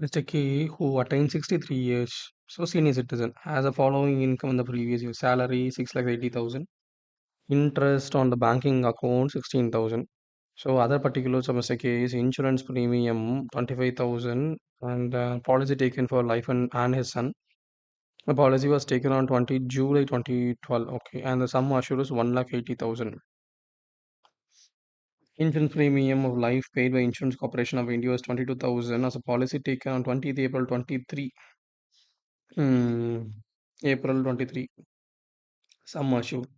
Mr. K, who attained 63 years, so senior citizen, has a following income in the previous year: salary 6,80,000, interest on the banking account 16,000. So other particulars of Mr. K is insurance premium 25,000 and policy taken for life and his son. The policy was taken on 20 July 2012. Okay, and the sum assured is 1,80,000. Insurance premium of life paid by Insurance Corporation of India was 22,000 as a policy taken on 20th April 23. Hmm. April 23. Sum assured.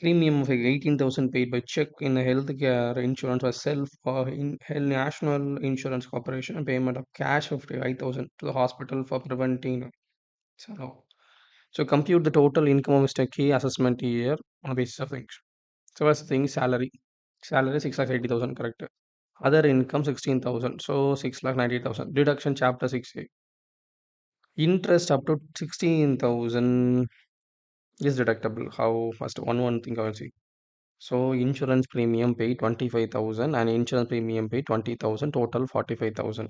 Premium of 18,000 paid by check in the healthcare insurance was self in National Insurance Corporation and payment of cash of 5,000 to the hospital for preventing. So compute the total income of Mr. K assessment year on the basis of things. So first thing salary. Salary 6,80,000 correct. Other income 16,000. So 6,90,000. Deduction chapter 6A. Interest up to 16,000 is deductible. How first one thing I will see. So insurance premium pay 25,000 and insurance premium pay 20,000, total 45,000.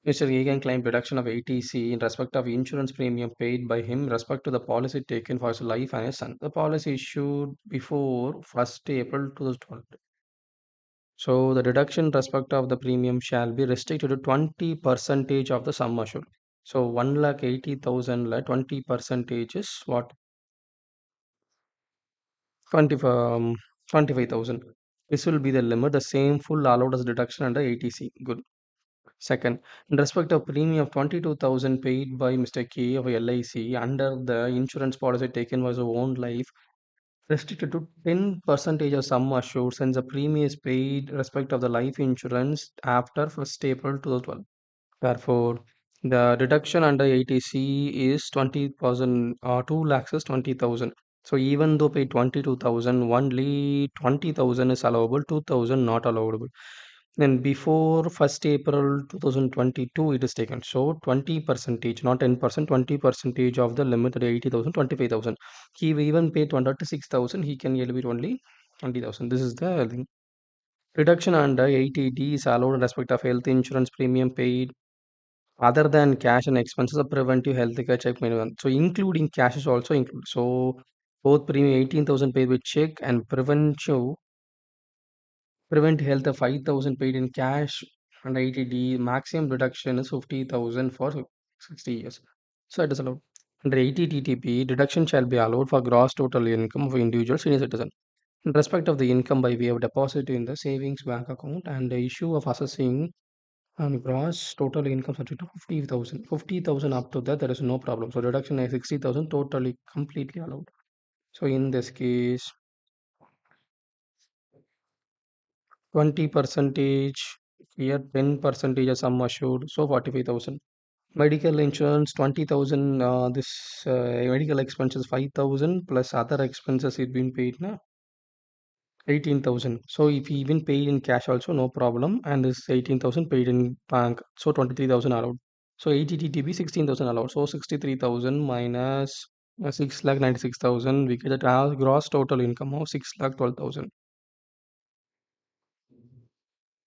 Mr. A can claim deduction of ATC in respect of insurance premium paid by him respect to the policy taken for his life and his son. The policy issued before 1st April 2012. So the deduction in respect of the premium shall be restricted to 20 percentage of the sum assured. So 1,80,000 20 percentage is what? 20, 25,000. This will be the limit, the same full allowed as deduction under ATC. Good. Second, in respect of premium of 22,000 paid by Mr. K of LIC under the insurance policy taken for his own life, restricted to 10 percentage of sum assured since the premium is paid respect of the life insurance after 1st April 2012. Therefore, the deduction under ATC is 20,000 or 2 lakhs is 20,000. So even though pay 22,000, only 20,000 is allowable, 2,000 not allowable. Then before 1st April 2022, it is taken. So 20 percentage, not 10%, 20 percentage of the limit at 80,000, 25,000. He will even pay 26,000, he can elevate only 20,000. This is the thing. Reduction under 80D is allowed in respect of health insurance premium paid other than cash and expenses of preventive healthcare check minimum. So including cash is also included. So both premium 18,000 paid with check and prevent health of 5,000 paid in cash and ITD maximum reduction is 50,000 for 60 years. So it is allowed. Under 80 TTP, deduction shall be allowed for gross total income of individual senior citizen. In respect of the income by way of deposit in the savings bank account and the issue of assessing and gross total income subject to 50,000. 50,000 up to that, there is no problem. So deduction is 60,000 totally completely allowed. So in this case, 20 percentage here, 10 percentage of sum assured, so 45,000. Medical insurance 20,000. This medical expenses 5,000 plus other expenses it been paid na 18,000. So if he even paid in cash also no problem, and this 18,000 paid in bank, so 23,000 allowed. So 80 TTB 16,000 allowed. So 63,000 minus 6,96,000, we get a gross total income of 6,12,000.